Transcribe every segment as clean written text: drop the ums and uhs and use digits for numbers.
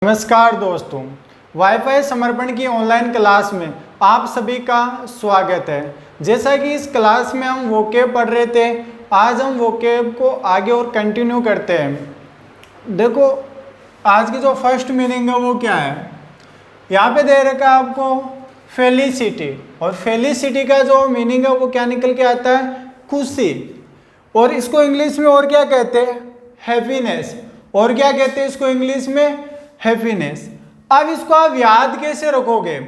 नमस्कार दोस्तों, वाईफाई समर्पण की ऑनलाइन क्लास में आप सभी का स्वागत है। जैसा कि इस क्लास में हम वोकेब पढ़ रहे थे, आज हम वोकेब को आगे और कंटिन्यू करते हैं। देखो आज की जो फर्स्ट मीनिंग है वो क्या है, यहाँ पे दे रखा है आपको फेलिसिटी, और फेलिसिटी का जो मीनिंग है वो क्या निकल के आता है, खुशी। और इसको इंग्लिश में और क्या कहते हैं, हैप्पीनेस। और क्या कहते हैं इसको इंग्लिश में, हैप्पीनेस। अब इसको आप याद कैसे रखोगे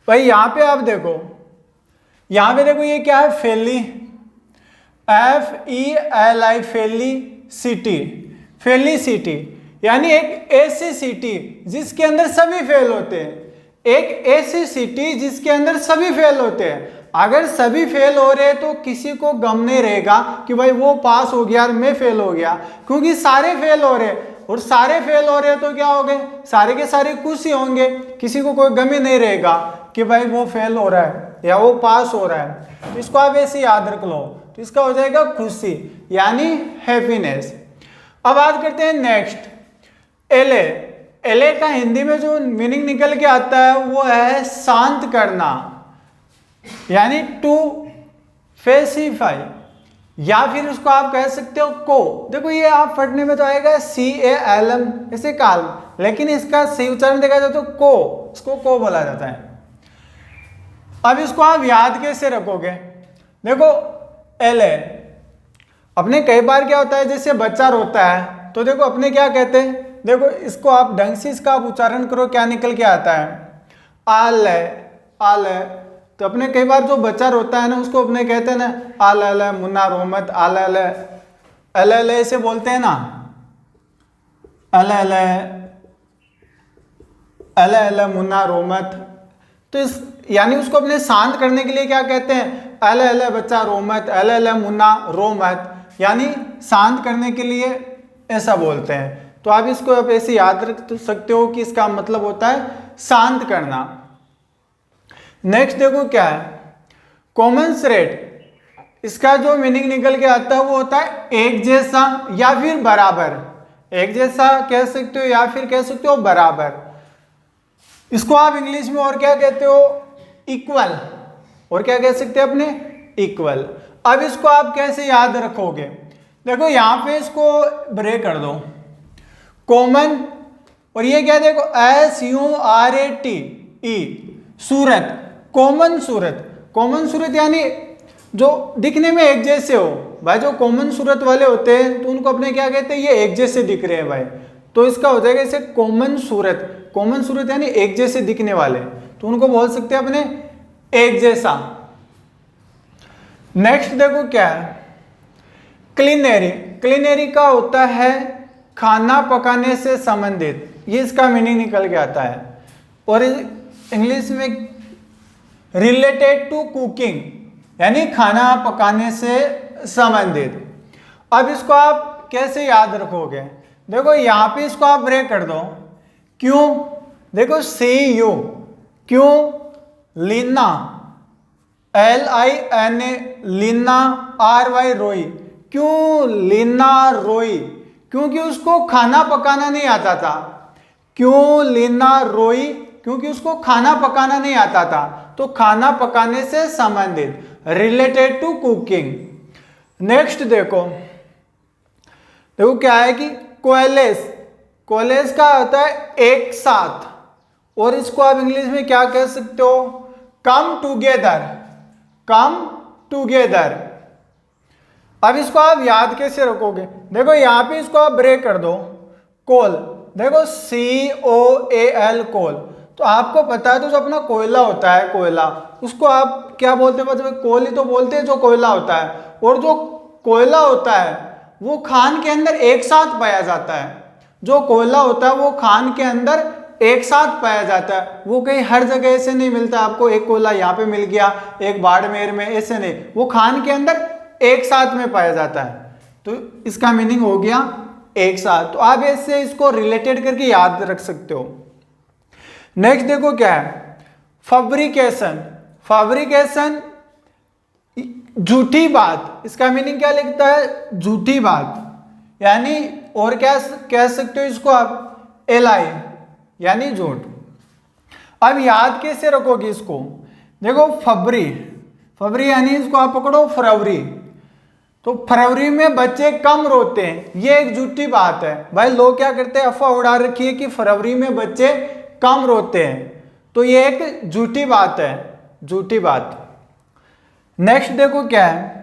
भाई, यहाँ पे आप देखो, यहाँ पे देखो ये क्या है, फेली, FELI, फेली सिटी। फेली सिटी यानी एक ऐसी सिटी जिसके अंदर सभी फेल होते हैं। एक ऐसी सिटी जिसके अंदर सभी फेल होते हैं। अगर सभी फेल हो रहे हैं तो किसी को गम नहीं रहेगा कि भाई वो पास हो गया और मैं फेल हो गया, क्योंकि सारे फेल हो रहे हैं। और सारे फेल हो रहे हैं तो क्या हो गए, सारे के सारे खुशी होंगे, किसी को कोई गम ही नहीं रहेगा कि भाई वो फेल हो रहा है या वो पास हो रहा है। तो इसको आप ऐसे याद रख लो, तो इसका हो जाएगा खुशी यानी हैप्पीनेस। अब बात करते हैं नेक्स्ट, एले। एले का हिंदी में जो मीनिंग निकल के आता है वो है शांत करना, यानी टू पेसिफाई, या फिर उसको आप कह सकते हो को। देखो ये आप पढ़ने में तो आएगा CALM, ऐसे काल्म, लेकिन इसका सही उच्चारण देखा जाए तो को, इसको को बोला जाता है। अब इसको आप याद कैसे रखोगे, देखो एले अपने कई बार क्या होता है, जैसे बच्चा रोता है तो देखो अपने क्या कहते हैं, देखो इसको आप ढंग से इसका आप उच्चारण करो, क्या निकल के आता है, आले आले। तो अपने कई बार जो बच्चा रोता है ना उसको अपने कहते हैं ना, आले आले मुन्ना रोमत, आले आले, अले अले ऐसे बोलते हैं ना, अले अले अले अले मुन्ना रोमत। तो इस यानी उसको अपने शांत करने के लिए क्या कहते हैं, अले अले बच्चा रोमत, अले अले मुन्ना रोमत, यानी शांत करने के लिए ऐसा बोलते हैं। तो आप इसको आप ऐसे याद रख सकते हो कि इसका मतलब होता है शांत करना। नेक्स्ट देखो क्या है, कॉमनसरेट। इसका जो मीनिंग निकल के आता है वो होता है एक जैसा या फिर बराबर। एक जैसा कह सकते हो या फिर कह सकते हो बराबर। इसको आप इंग्लिश में और क्या कहते हो, इक्वल, और क्या कह सकते हैं अपने, इक्वल। अब इसको आप कैसे याद रखोगे, देखो यहां पे इसको ब्रेक कर दो, कॉमन, और ये क्या देखो SURATE, सूरत, कॉमन सूरत। कॉमन सूरत यानी जो दिखने में एक जैसे हो भाई, जो कॉमन सूरत वाले होते हैं तो उनको अपने क्या कहते हैं, ये एक जैसे दिख रहे हैं भाई, तो इसका हो जाएगा इसे कॉमन सूरत। कॉमन सूरत यानी एक जैसे दिखने वाले, तो उनको बोल सकते हैं अपने एक जैसा। नेक्स्ट देखो क्या है, क्लिनरी। क्लिनरी का होता है खाना पकाने से संबंधित, ये इसका मीनिंग निकल के आता है। और इंग्लिश में रिलेटेड टू कुकिंग, यानी खाना पकाने से संबंधित। अब इसको आप कैसे याद रखोगे, देखो यहां पे इसको आप ब्रेक कर दो, क्यों, देखो CU, क्यों, लीना, LINA, लीना, RY रोई। क्यों लीना रोई, क्योंकि उसको खाना पकाना नहीं आता था। क्यों लीना रोई, क्योंकि उसको खाना पकाना नहीं आता था। तो खाना पकाने से संबंधित, रिलेटेड टू कुकिंग। नेक्स्ट देखो, देखो क्या है कि कोएलेस। कोएलेस का होता है एक साथ, और इसको आप इंग्लिश में क्या कह सकते हो, कम टुगेदर, कम टुगेदर। अब इसको आप याद कैसे रखोगे, देखो यहां पे इसको आप ब्रेक कर दो, कोल, देखो COAL, कोल। तो आपको पता है तो जो अपना कोयला होता है, कोयला, उसको आप क्या बोलते हैं, मतलब कोल ही तो बोलते हैं जो कोयला होता है। और जो कोयला होता है वो खान के अंदर एक साथ पाया जाता है। जो कोयला होता है वो खान के अंदर एक साथ पाया जाता है, वो कहीं हर जगह ऐसे नहीं मिलता आपको, एक कोयला यहाँ पे मिल गया, एक बाड़मेर में, ऐसे नहीं, वो खान के अंदर एक साथ में पाया जाता है। तो इसका मीनिंग हो गया एक साथ। तो आप ऐसे इसको रिलेटेड करके याद रख सकते हो। नेक्स्ट देखो क्या है, फैब्रिकेशन। फैब्रिकेशन झूठी बात, इसका मीनिंग क्या लिखता है, झूठी बात, यानी और क्या कह सकते हो इसको आप, LI यानी झूठ। अब याद कैसे रखोगे इसको? देखो फरवरी, फरवरी यानी इसको आप पकड़ो फरवरी, तो फरवरी में बच्चे कम रोते हैं, ये एक झूठी बात है भाई। लोग क्या करते हैं, अफवाह उड़ा रखी है कि फरवरी में बच्चे कम रोते हैं, तो ये एक झूठी बात है, झूठी बात। नेक्स्ट देखो क्या है,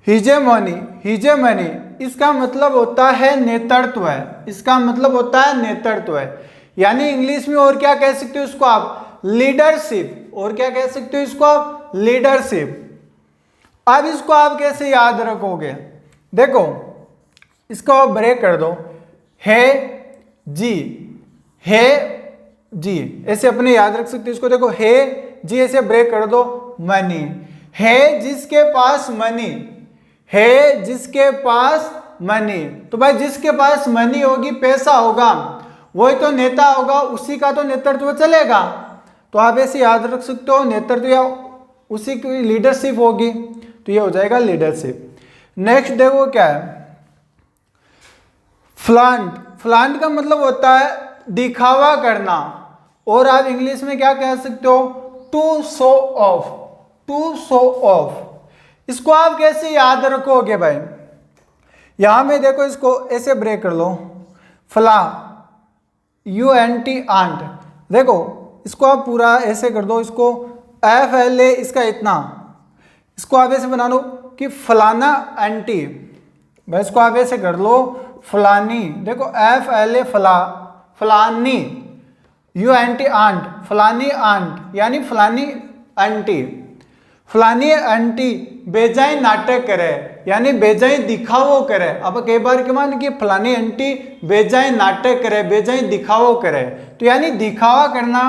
हिजेमनी। हिजेमनी इसका मतलब होता है नेतृत्व है, इसका मतलब होता है नेतृत्व है, यानी इंग्लिश में और क्या कह सकते हो इसको आप, लीडरशिप। और क्या कह सकते हो इसको आप, लीडरशिप। अब इसको आप कैसे याद रखोगे? देखो इसको आप ब्रेक कर दो, है जी, है जी, ऐसे अपने याद रख सकते हो इसको। देखो है जी ऐसे ब्रेक कर दो, मनी। है जिसके पास मनी, है जिसके पास मनी, तो भाई जिसके पास मनी होगी, पैसा होगा, वही तो नेता होगा, उसी का तो नेतृत्व चलेगा। तो आप ऐसे याद रख सकते हो, नेतृत्व या उसी की लीडरशिप होगी, तो ये हो जाएगा लीडरशिप। नेक्स्ट देखो क्या है, फ्लॉन्ट। फ्लॉन्ट का मतलब होता है दिखावा करना, और आप इंग्लिश में क्या कह सकते हो, to show off, to show off. इसको आप कैसे याद रखोगे भाई? यहां में देखो इसको ऐसे ब्रेक कर लो, फ्ला, UNT आंट। देखो इसको आप पूरा ऐसे कर दो, इसको FLA इसका इतना, इसको आप ऐसे बना लो कि फलाना एंटी, भाई इसको आप ऐसे कर लो फलानी। देखो FLA फला, फलानी, UNT आंट, फलानी आंट यानी फलानी आंटी। फलानी आंटी बेजाई नाटक करे यानी बेजाई दिखावो करे। अब कई बार क्या मान कि फलानी आंटी बेजाई नाटक करे, बेजाई दिखावो करे, तो यानी दिखावा करना,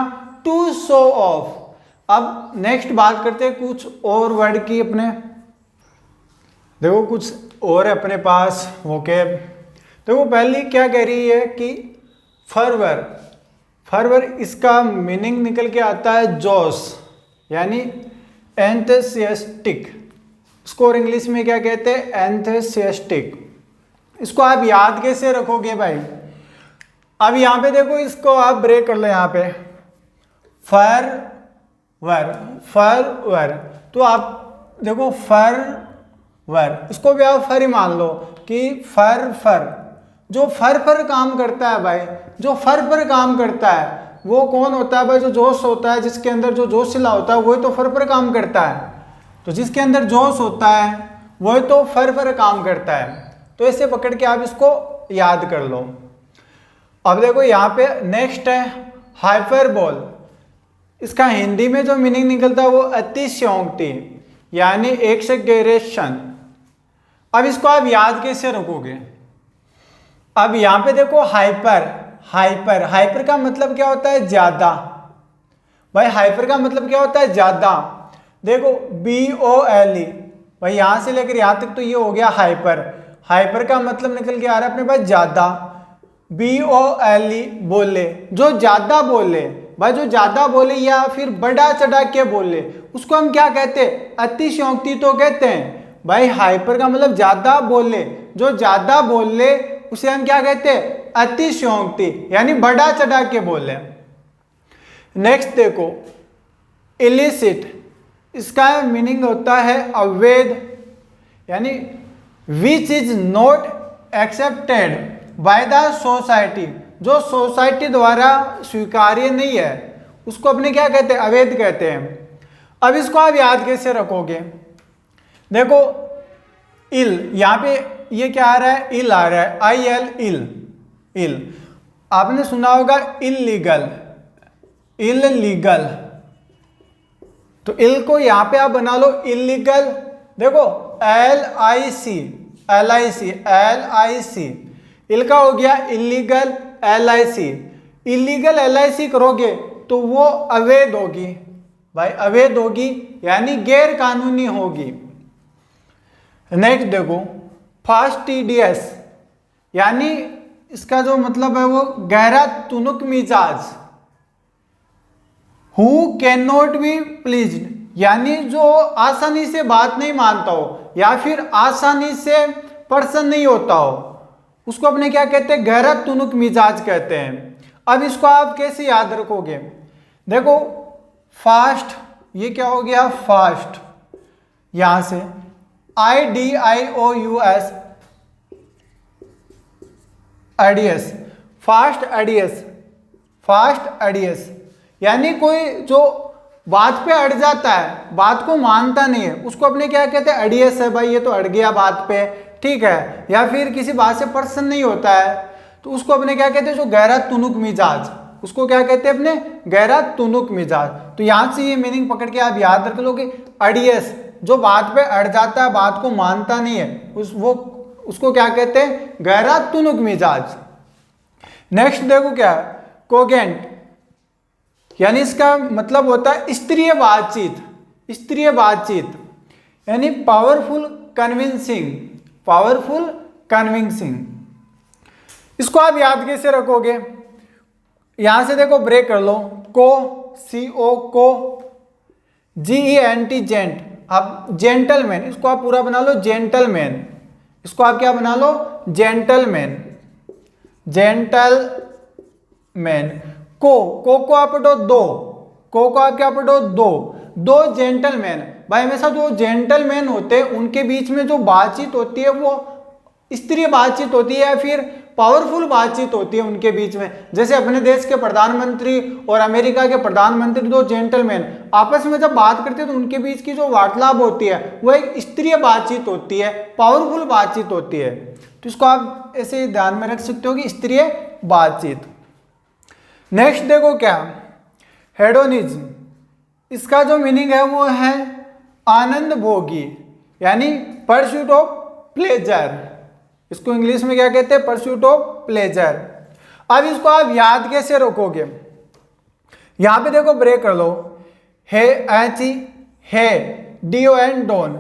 टू शो ऑफ। अब नेक्स्ट बात करते हैं कुछ और वर्ड की अपने। देखो कुछ और है अपने पास वोकैब। देखो पहली क्या कह रही है कि फरवर, फरवर इसका मीनिंग निकल के आता है जोश यानी एंथुसियास्टिक। इसको और इंग्लिश में क्या कहते हैं, एंथुसियास्टिक। इसको आप याद कैसे रखोगे भाई? अब यहाँ पे देखो इसको आप ब्रेक कर लो, यहाँ पे फर वर, फर वर, तो आप देखो फर वर, इसको भी आप फर ही मान लो कि फर फर, जो फर पर काम करता है भाई, जो फर पर काम करता है वो कौन होता है भाई? जो जोश होता है, जिसके अंदर जो जोशीला होता है वही तो फर पर काम करता है। तो जिसके अंदर जोश होता है वही तो फर पर काम करता है। तो ऐसे पकड़ के आप इसको याद कर लो। अब देखो यहाँ पे नेक्स्ट है हाइपरबोल। इसका हिंदी में जो मीनिंग निकलता है वो अतिशयोक्ति यानी एक्सैगरेशन। अब इसको आप याद कैसे रखोगे? अब यहाँ पे देखो हाइपर, हाइपर, हाइपर का मतलब क्या होता है, ज्यादा। भाई हाइपर का मतलब क्या होता है, ज्यादा। देखो BOLE, भाई यहां से लेकर यहां तक तो ये हो गया हाइपर। हाइपर का मतलब निकल के आ रहा है अपने पास ज्यादा। BOLE बोले, जो ज्यादा बोले, भाई जो ज्यादा बोले या फिर बढ़ा चढ़ा के बोले उसको हम क्या कहते हैं, अतिशयोक्ति तो कहते हैं। भाई हाइपर का मतलब ज्यादा बोले, जो ज्यादा बोले उसे हम क्या कहते हैं, अतिशयोक्ति यानी बढ़ा चढ़ा के बोले। नेक्स्ट देखो इलिसिट। इसका मीनिंग होता है अवैध यानी which is not accepted by the society, जो सोसाइटी द्वारा स्वीकार्य नहीं है उसको अपने क्या कहते हैं, अवैध कहते हैं। अब इसको आप याद कैसे रखोगे? देखो इल, यहाँ पे ये क्या आ रहा है, इल आ रहा है, IL, इल, इल। आपने सुना होगा इलीगल, इलीगल, तो इल को यहां पे आप बना लो इलीगल। देखो LIC, LIC, LIC, इल का हो गया इलीगल, LIC, इलीगल LIC करोगे तो वो अवैध होगी। भाई अवैध होगी यानी गैर कानूनी होगी। नेक्स्ट देखो फास्टिडियस यानी इसका जो मतलब है वो गहरा तुनुक मिजाज। Who can not be pleased यानी जो आसानी से बात नहीं मानता हो या फिर आसानी से प्रसन्न नहीं होता हो उसको अपने क्या कहते हैं, गहरा तुनुक मिजाज कहते हैं। अब इसको आप कैसे याद रखोगे, देखो फास्ट, ये क्या हो गया फास्ट, यहां से IDIOUS ideas, fast ideas, fast ideas, यानी कोई जो बात पे अड़ जाता है, बात को मानता नहीं है, उसको अपने क्या कहते हैं, अड़ियस है भाई, ये तो अड़ गया बात पे, ठीक है। या फिर किसी बात से प्रसन्न नहीं होता है, तो उसको अपने क्या कहते हैं, जो गहरा तुनुक मिजाज, उसको क्या कहते हैं अपने, गहरा तुनुक मिजाज। तो यहां से ये मीनिंग पकड़ के आप याद रख लो कि अड़ियस, जो बात पे अड़ जाता है, बात को मानता नहीं है, उसको क्या कहते हैं, गहरा तुनुक मिजाज। नेक्स्ट देखो क्या है, कोगेंट, यानी इसका मतलब होता है स्तरीय बातचीत, स्तरीय बातचीत, यानी पावरफुल कन्विंसिंग, पावरफुल कन्विंसिंग। इसको आप याद कैसे रखोगे, यहां से देखो ब्रेक कर लो, को, CO को, GENT जेंट, आप जेंटलमैन, इसको आप पूरा बना लो जेंटलमैन, इसको आप क्या बना लो, जेंटलमैन, जेंटलमैन। को आप पढ़ो दो, को आप क्या पढ़ो दो जेंटलमैन। भाई हमेशा जो जेंटलमैन होते हैं उनके बीच में जो बातचीत होती है वो स्तरीय बातचीत होती है या फिर पावरफुल बातचीत होती है उनके बीच में। जैसे अपने देश के प्रधानमंत्री और अमेरिका के प्रधानमंत्री, दो जेंटलमैन आपस में जब बात करते हैं तो उनके बीच की जो वार्तालाप होती है वो एक स्तरीय बातचीत होती है, पावरफुल बातचीत होती है। तो इसको आप ऐसे ध्यान में रख सकते हो कि स्तरीय बातचीत। नेक्स्ट देखो क्या, हेडोनिज्म, इसका जो मीनिंग है वो है आनंद भोगी, यानी परस्यूट ऑफ प्लेजर। इसको इंग्लिश में क्या कहते हैं, परस्यूट ऑफ प्लेजर। अब इसको आप याद कैसे रखोगे, यहां पे देखो ब्रेक कर लो, है है DON डॉन,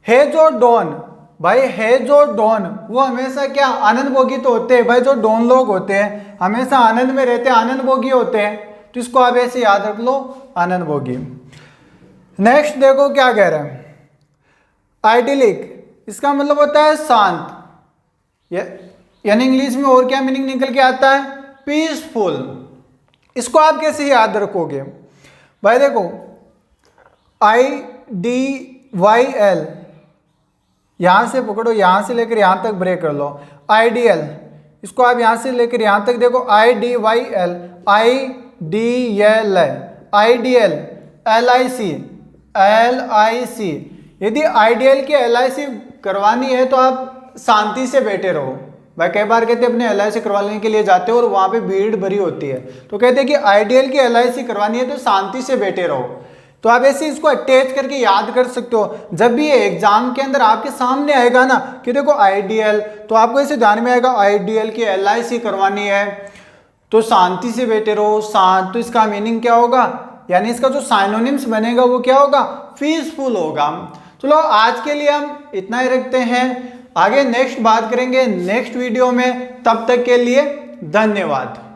है जो डॉन, भाई है जो डॉन वो हमेशा क्या आनंद भोगी तो होते हैं भाई, जो डॉन लोग होते हैं हमेशा आनंद में रहते हैं, आनंद भोगी होते हैं। तो इसको आप ऐसे याद रख लो, आनंद भोगी। नेक्स्ट देखो क्या कह रहा है, आइडिलिक, इसका मतलब होता है शांत, यानी इंग्लिश में और क्या मीनिंग निकल के आता है, पीसफुल। इसको आप कैसे याद रखोगे, भाई देखो IDYL, यहां से पकड़ो, यहां से लेकर यहां तक ब्रेक कर लो, आइडियल, इसको आप यहां से लेकर यहां तक देखो, IDYL, IDL, आइडियल, LIC। यदि आइडियल की LIC करवानी है तो आप शांति से बैठे रहो। भाई कई बार कहते हैं अपने LIC करवाने के लिए जाते हो और वहां पे भीड़ भरी होती है, तो कहते हैं कि आइडियल की LIC करवानी है तो शांति से बैठे रहो। तो आप ऐसे इसको अटैच करके याद कर सकते हो। जब भी ये एग्जाम के अंदर आपके सामने आएगा ना कि देखो आइडियल, तो आपको ऐसे ध्यान में आएगा आइडियल की LIC करवानी है तो शांति से बैठे रहो, शांत। तो इसका मीनिंग क्या होगा, यानी इसका जो साइनोनिम्स बनेगा वो क्या होगा, पीसफुल होगा। चलो आज के लिए हम इतना ही रखते हैं, आगे नेक्स्ट बात करेंगे नेक्स्ट वीडियो में। तब तक के लिए धन्यवाद।